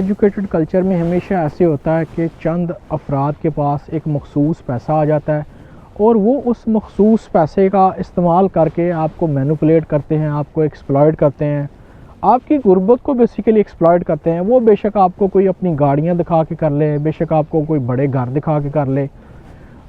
Educated culture में हमेशा ऐसे होता है कि चंद अफराद के पास एक मखसूस पैसा आ जाता है और वो उस मखसूस पैसे का इस्तेमाल करके आपको मैनिपुलेट करते हैं, आपको एक्सप्लॉइट करते हैं, आपकी गुर्बत को बेसिकली एक्सप्लॉइट करते हैं। वो बेशक आपको कोई अपनी गाड़ियाँ दिखा के कर ले, बेशक आपको कोई बड़े घर दिखा के कर ले,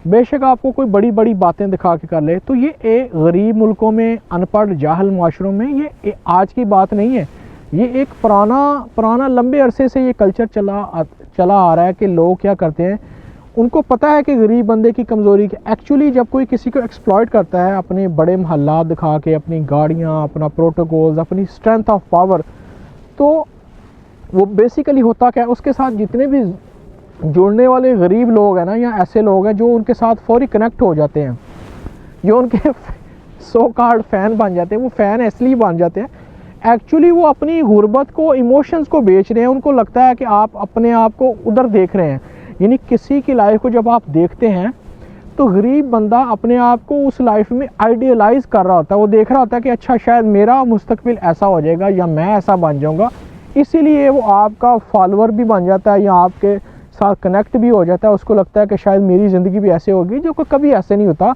बेशक आपको कोई बड़ी बड़ी बातें दिखा के कर ले। तो ये गरीब मुल्कों में, अनपढ़ जाहल माशरों में ये आज की बात नहीं है। ये एक पुराना लंबे अरसे से ये कल्चर चला आ रहा है कि लोग क्या करते हैं, उनको पता है कि गरीब बंदे की कमज़ोरी की एक्चुअली जब कोई किसी को एक्सप्लॉइट करता है अपने बड़े महल्ला दिखा के, अपनी गाड़ियाँ, अपना प्रोटोकॉल्स, अपनी स्ट्रेंथ ऑफ पावर, तो वो बेसिकली होता क्या है, उसके साथ जितने भी जुड़ने वाले गरीब लोग हैं ना, या ऐसे लोग हैं जो उनके साथ फौरी कनेक्ट हो जाते हैं, जो उनके सो कार्ड फ़ैन बन जाते हैं। वो फ़ैन इसलिए बन जाते हैं, एक्चुअली वो अपनी गुर्बत को, इमोशंस को बेच रहे हैं। उनको लगता है कि आप अपने आप को उधर देख रहे हैं, यानी किसी की लाइफ को जब आप देखते हैं तो गरीब बंदा अपने आप को उस लाइफ में आइडियलाइज़ कर रहा होता है। वो देख रहा होता है कि अच्छा शायद मेरा मुस्तकबिल ऐसा हो जाएगा या मैं ऐसा बन जाऊंगा, इसीलिए वो आपका फॉलोअर भी बन जाता है या आपके साथ कनेक्ट भी हो जाता है। उसको लगता है कि शायद मेरी ज़िंदगी भी ऐसे होगी, जो कि कभी ऐसे नहीं होता।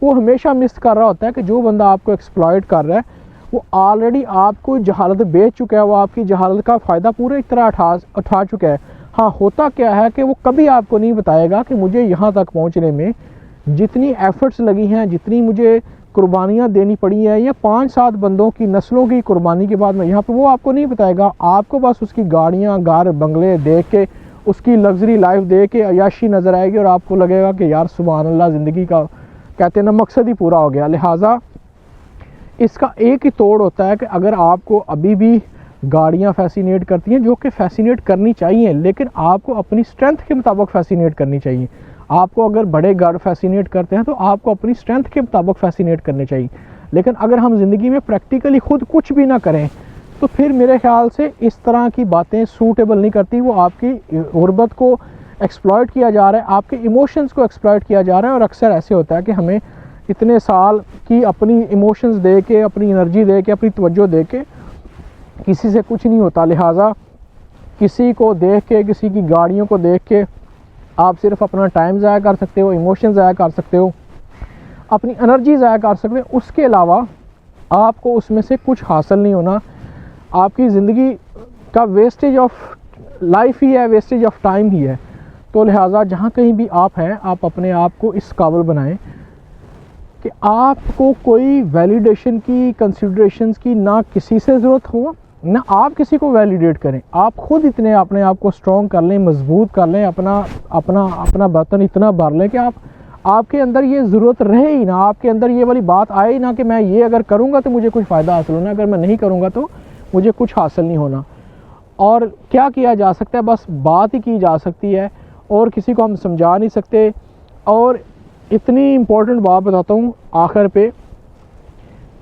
वो हमेशा मिस कर रहा होता है कि जो बंदा आपको एक्सप्लॉइट कर रहा है वो ऑलरेडी आपको जहालत बेच चुका है, वो आपकी जहालत का फ़ायदा पूरी तरह उठा चुका है। हाँ, होता क्या है कि वो कभी आपको नहीं बताएगा कि मुझे यहाँ तक पहुँचने में जितनी एफ़र्ट्स लगी हैं, जितनी मुझे कुर्बानियाँ देनी पड़ी हैं, या 5-7 बंदों की नस्लों की कुर्बानी के बाद में यहाँ पर, वो आपको नहीं बताएगा। आपको बस उसकी गाड़ियाँ, घर, बंगले देख के, उसकी लग्जरी लाइफ देख के अय्याशी नज़र आएगी और आपको लगेगा कि यार सुभान अल्लाह, ज़िंदगी का कहते हैं ना मकसद ही पूरा हो गया। लिहाजा इसका एक ही तोड़ होता है कि अगर आपको अभी भी गाड़ियाँ फैसिनेट करती हैं, जो कि फैसिनेट करनी चाहिए, लेकिन आपको अपनी स्ट्रेंथ के मुताबिक फैसिनेट करनी चाहिए। आपको अगर बड़े घर फैसिनेट करते हैं तो आपको अपनी स्ट्रेंथ के मुताबिक फैसिनेट करने चाहिए। लेकिन अगर हम ज़िंदगी में प्रैक्टिकली खुद कुछ भी ना करें तो फिर मेरे ख्याल से इस तरह की बातें सूटेबल नहीं करती। वो आपकी गुर्बत को एक्सप्लॉइट किया जा रहा है, आपके इमोशंस को एक्सप्लॉइट किया जा रहा है। और अक्सर ऐसे होता है कि हमें इतने साल की अपनी इमोशंस दे के, अपनी एनर्जी दे के, अपनी तवज्जो दे के किसी से कुछ नहीं होता। लिहाजा किसी को देख के, किसी की गाड़ियों को देख के आप सिर्फ अपना टाइम ज़ाया कर सकते हो, इमोशन ज़ाया कर सकते हो, अपनी एनर्जी ज़ाया कर सकते हो। उसके अलावा आपको उसमें से कुछ हासिल नहीं होना। आपकी ज़िंदगी का वेस्टेज ऑफ लाइफ ही है, वेस्टेज ऑफ टाइम ही है। तो लिहाजा जहाँ कहीं भी आप हैं, आप अपने आप को इस काबिल बनाएं कि आपको कोई वैलिडेशन की, कंसिडरेशंस की ना किसी से ज़रूरत हो, ना आप किसी को वैलिडेट करें। आप खुद इतने अपने आप को स्ट्रॉन्ग कर लें, मजबूत कर लें, अपना बर्तन इतना भर लें कि आपके अंदर ये ज़रूरत रहे ही ना, आपके अंदर ये वाली बात आए ही ना कि मैं ये अगर करूँगा तो मुझे कुछ फ़ायदा हासिल होना, अगर मैं नहीं करूँगा तो मुझे कुछ हासिल नहीं होना। और क्या किया जा सकता है, बस बात ही की जा सकती है और किसी को हम समझा नहीं सकते। और इतनी इम्पोर्टेंट बात बताता हूँ आखिर पे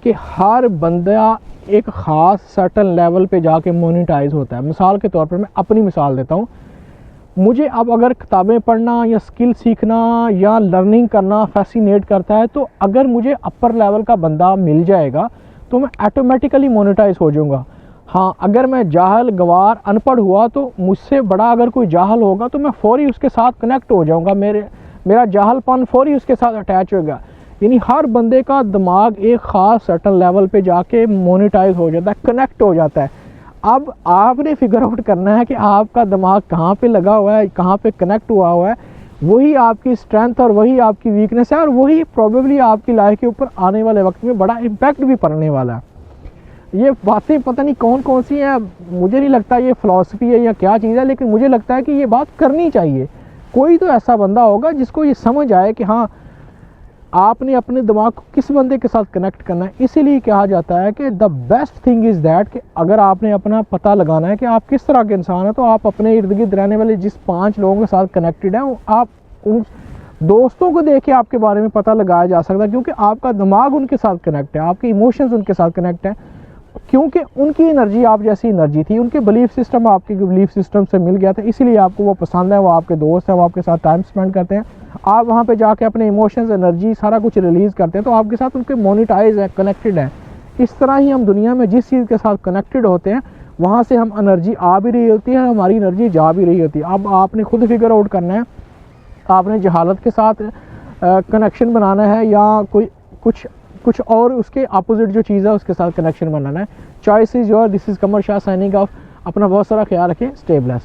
कि हर बंदा एक ख़ास सर्टन लेवल पे जाके मोनेटाइज होता है। मिसाल के तौर पर मैं अपनी मिसाल देता हूँ। मुझे अब अगर किताबें पढ़ना या स्किल सीखना या लर्निंग करना फैसिनेट करता है, तो अगर मुझे अपर लेवल का बंदा मिल जाएगा तो मैं ऑटोमेटिकली मोनेटाइज हो जाऊँगा। हाँ, अगर मैं जाहल, गवार, अनपढ़ हुआ तो मुझसे बड़ा अगर कोई जाहल होगा तो मैं फ़ौरी उसके साथ कनेक्ट हो जाऊँगा, मेरा जाहलपन फ़ौरी उसके साथ अटैच होगा। यानी हर बंदे का दिमाग एक ख़ास सर्टन लेवल पे जाके मोनेटाइज हो जाता है, कनेक्ट हो जाता है। अब आपने फिगर आउट करना है कि आपका दिमाग कहाँ पे लगा हुआ है, कहाँ पे कनेक्ट हुआ है। वही आपकी स्ट्रेंथ और वही आपकी वीकनेस है, और वही प्रॉबेबली आपकी लाइफ के ऊपर आने वाले वक्त में बड़ा इम्पैक्ट भी पड़ने वाला है। ये बातें पता नहीं कौन कौन सी हैं, मुझे नहीं लगता ये फ़िलासफ़ी है या क्या चीज़ है, लेकिन मुझे लगता है कि ये बात करनी चाहिए। कोई तो ऐसा बंदा होगा जिसको ये समझ आए कि हाँ, आपने अपने दिमाग को किस बंदे के साथ कनेक्ट करना है। इसीलिए कहा जाता है कि the best thing is that कि अगर आपने अपना पता लगाना है कि आप किस तरह के इंसान हैं, तो आप अपने इर्द गिर्द रहने वाले जिस 5 लोगों के साथ कनेक्टेड हैं, आप उन दोस्तों को देख के आपके बारे में पता लगाया जा सकता है, क्योंकि आपका दिमाग उनके साथ कनेक्ट है, आपके इमोशंस उनके साथ कनेक्ट हैं, क्योंकि उनकी एनर्जी आप जैसी एनर्जी थी, उनके बिलीफ सिस्टम आपके बिलीफ सिस्टम से मिल गया था, इसीलिए आपको वो पसंद है, वो आपके दोस्त हैं, वो आपके साथ टाइम स्पेंड करते हैं। आप वहाँ पे जाके अपने इमोशंस, एनर्जी, सारा कुछ रिलीज़ करते हैं, तो आपके साथ उनके मोनेटाइज है, कनेक्टेड है। इस तरह ही हम दुनिया में जिस चीज़ के साथ कनेक्टेड होते हैं वहाँ से हम एनर्जी आ भी रही होती है, हमारी एनर्जी जा भी रही होती है। अब आपने खुद फिगर आउट करना है, आपने जहालत के साथ कनेक्शन बनाना है या कोई कुछ और उसके अपोजिट जो चीज़ है उसके साथ कनेक्शन बनाना है। Choice is your. This is Qamar Shah signing off. अपना बहुत सारा ख्याल रखें। Stay blessed.